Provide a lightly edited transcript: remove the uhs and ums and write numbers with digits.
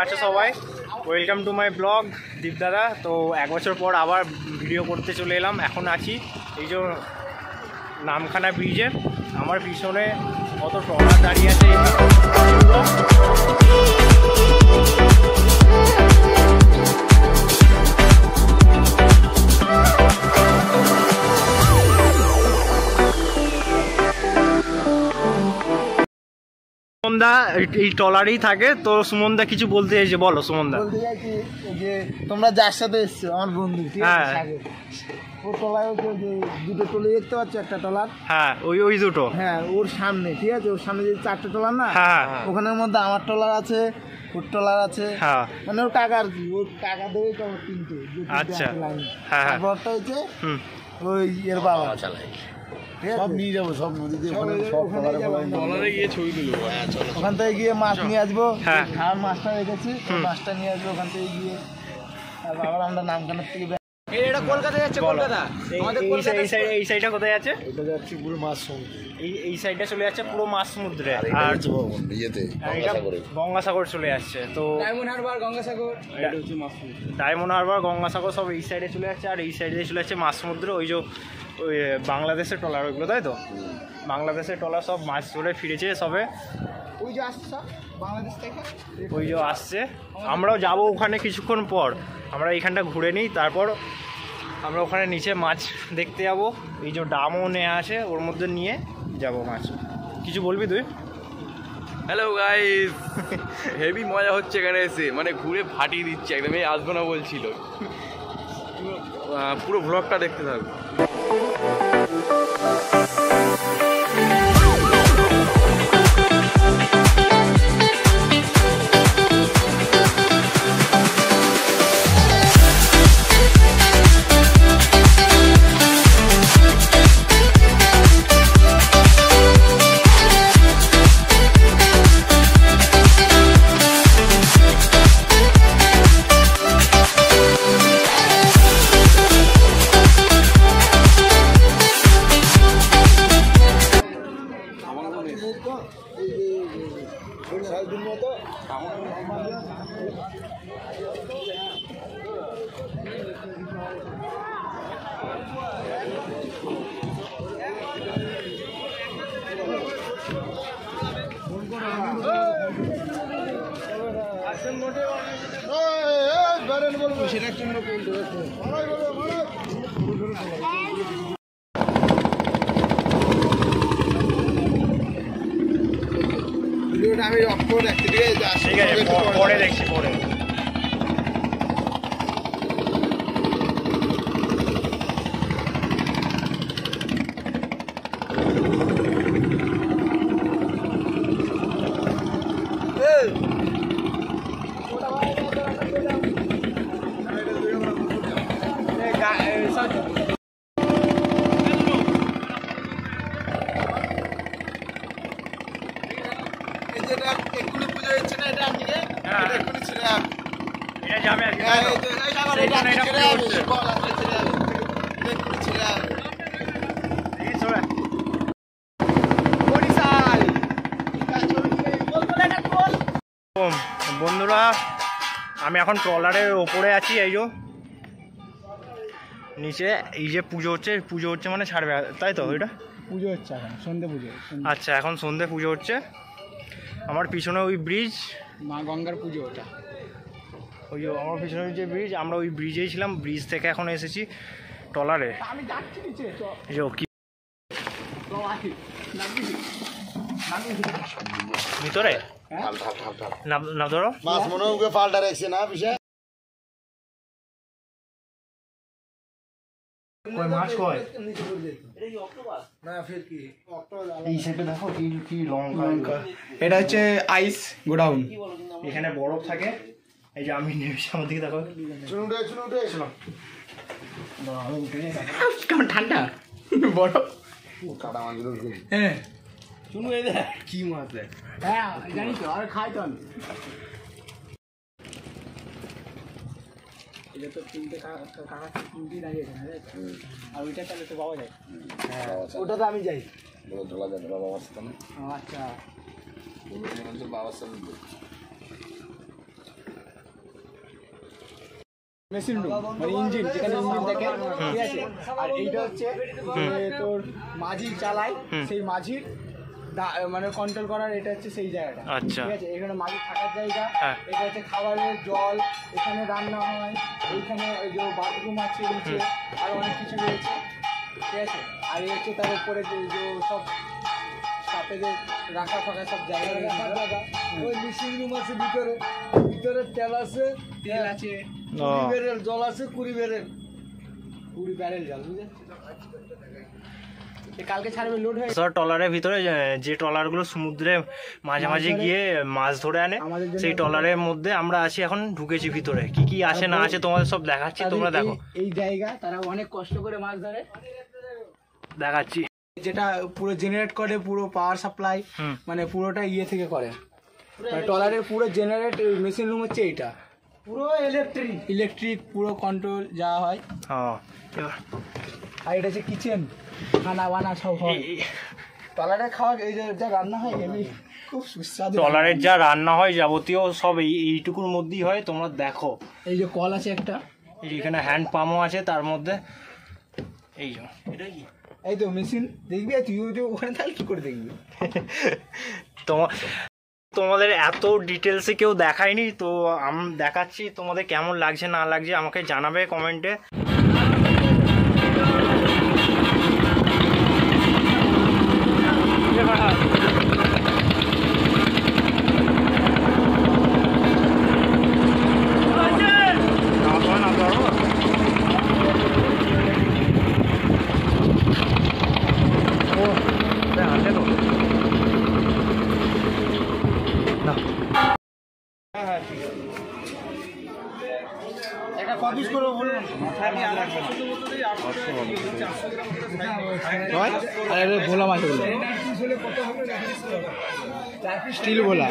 আছো সবাই? Welcome to my blog দীপ দাদা। তো এক বছর পর আবার ভিডিও করতে চলে এলাম। এখন আছি এই যে নামখানা ব্রিজে। আমার পিছনে কত ট্রলার দাঁড়িয়ে আছে। সুমনদা এই ট্রলারেই থাকে। তো সুমনদা কিছু বলতে চাইছে, বলো সুমনদা। বলতে চাইছি যে তোমরা যার সাথে এসছো আমার বন্ধু, ঠিক আছে, ও টলায় যে দুটো টলি দেখতে পাচ্ছ, একটা টলার, হ্যাঁ ওই দুটো, হ্যাঁ ওর সামনে, ঠিক আছে, ওর সামনে যে চারটে টলার না, হ্যাঁ ওখানের মধ্যে আমার টলার আছে, ওর টলার আছে, হ্যাঁ মানে ওর কাকা আর কি, ওর কাকা দেবে তো তিনটে। আচ্ছা, হ্যাঁ, তারপরটা হচ্ছে ওই এর বাবা চালায়। সব নিয়ে যাবো, সব নদীতে গিয়ে ছবি তুলবো। ওখান থেকে গিয়ে মাছ নিয়ে আসবো, আর মাছটা রেখেছি, মাছটা নিয়ে আসবো ওখান থেকে গিয়ে। আর আবার আমরা নামখানার থেকে এটা কলকাতা যাচ্ছে। কলকাতা আমাদের এই সাইডটা কোথায় আছে? এটা যাচ্ছে পুরো মাছ সমুদ্র। এই সাইডটা চলে যাচ্ছে পুরো মাছ সমুদ্রে, আর গঙ্গাসাগর চলে যাচ্ছে। তো ডায়মন্ড হারবার, গঙ্গাসাগর, এটা হচ্ছে মাছ সমুদ্র। ডায়মন্ড হারবার, গঙ্গাসাগর সব এই সাইডে চলে যাচ্ছে, আর এই সাইডে চলে যাচ্ছে মাছ সমুদ্র। ওই যে ওই বাংলাদেশের ট্রলার ওইগুলো, তাই তো? বাংলাদেশের ট্রলার সব মাছ ধরে ফিরেছে সবে। ওই যে আসছে বাংলাদেশ থেকে, ওই যে আসছে। আমরাও যাবো ওখানে কিছুক্ষণ পর। আমরা এইখানটা ঘুরে নিই, তারপর আমরা ওখানে নিচে মাছ দেখতে যাবো। এই যে ডামও নেওয়া আছে, ওর মধ্যে নিয়ে যাব মাছ। কিছু বলবি তুই? হ্যালো গাইস, হেভি মজা হচ্ছে এখানে এসে, মানে ঘুরে ফাটিয়ে দিচ্ছে একদম। এই আসবো না বলছিল, পুরো ব্লগটা দেখতে থাকবো। সেটার জন্য আমি অফ করে রাখছি, ঠিক আছে, পরে দেখছি পরে। বন্ধুরা, আমি এখন ট্রলারের ওপরে আছি। এই যে নিচে এই যে পুজো হচ্ছে মানে ছাড়বে, তাই তো? ওইটা পুজো হচ্ছে এখন, সন্ধ্যে পুজো। আচ্ছা, এখন সন্ধ্যে পুজো হচ্ছে। আমার পিছনে ওই ব্রিজ, মা গঙ্গার পুজো ওটা। ওই যে আমার পিছনে যে ব্রিজ, আমরা ওই ব্রিজেই ছিলাম। ব্রিজ থেকে এখন এসেছি ট্রলারে। আমি যাচ্ছি নিচে, যে কি ভিতরে না ধরো মাছ মনে হয় পাল্টা রাখছে না বিষয়। মাছ কয় এই সাইডে দেখো কি লঙ্কা। এটা হচ্ছে আইস গোডাউন, এখানে বরফ থাকে। এই যে আমি নেমেছি, আমার দিকে দেখো। কেমন ঠান্ডা বরফ। কাটা মাছগুলো, হ্যাঁ শুনু এই দেখ কি মাছ দেখ। হ্যাঁ জানি তো, আর খাই তো আমি। এটা তো তিনটে কাকা তিনটেই দাঁড়িয়ে আছে, আর ওইটা তাহলে তো পাওয়া যায়। হ্যাঁ ওটাতে আমি যাই, ধরা যাবে বাবার সাথে। আচ্ছা বাবার সাথে মেশিন রুম মানে ইঞ্জিন, যেখানে ইঞ্জিন থাকে, ঠিক আছে। আর এইটা হচ্ছে যে তোর মাঝি চালায়, সেই মাঝির মানে কন্ট্রোল করার, এটা হচ্ছে সেই জায়গাটা, আচ্ছা। ঠিক আছে। এখানে মাঝি থাকার জায়গা, হ্যাঁ। এটা হচ্ছে খাবারের জল, এখানে রান্না হয়, এইখানে ওই যে বাথরুম আছে নিচে, আর অনেক কিছু রয়েছে, ঠিক আছে। আর এই হচ্ছে তার উপরে যে সব সাথে যে রাখা ফাঁকা সব জায়গা রাখার জায়গা, ওই মিশিং রুম আছে ভিতরে, ভিতরে তেল আছে, তেল আছে, 20 ব্যারেল জল আছে, 20 ব্যারেল জল, বুঝলেন। কালকে ছাড়বে, লোড হয়ে ট্রলারের ভিতরে যে ট্রলারগুলো সমুদ্রে মাঝে মাঝে গিয়ে মাছ ধরে আনে, সেই ট্রলারের মধ্যে আমরা আছি এখন, ঢুকেছি ভিতরে। কি কি আছে না আছে তোমাদের সব দেখাচ্ছি, তোমরা দেখো। এই জায়গা তারা অনেক কষ্ট করে মাছ ধরে, দেখাচ্ছি। যেটা পুরো জেনারেট করে, পুরো পাওয়ার সাপ্লাই, মানে পুরোটা ইয়ে থেকে করে, ট্রলারের পুরো জেনারেট মেশিন রুম হচ্ছে এইটা, পুরো ইলেকট্রিক পুরো কন্ট্রোল যা হয়। আর এটা হচ্ছে কিচেন, খানা বানা সব হয়। ট্রলারে খাওয়া, এই যে যা রান্না হয় এমনি খুব সুস্বাদু। ট্রলারের যা রান্না হয় যাবতীয় সব এইটুকুর মধ্যেই হয়, তোমরা দেখো। এই যে কল আছে একটা, এই যে এখানে হ্যান্ড পাম্পও আছে তার মধ্যে। এই যে এই তো মেশিন দেখবি, তুই ওখানে তাহলে কি করে দেখবি? তোমাদের এত ডিটেলসে কেউ দেখায়নি, তো আমি দেখাচ্ছি। তোমাদের কেমন লাগছে না লাগছে আমাকে জানাবে কমেন্টে। ভোলা মাছ, স্টিল ভোলা।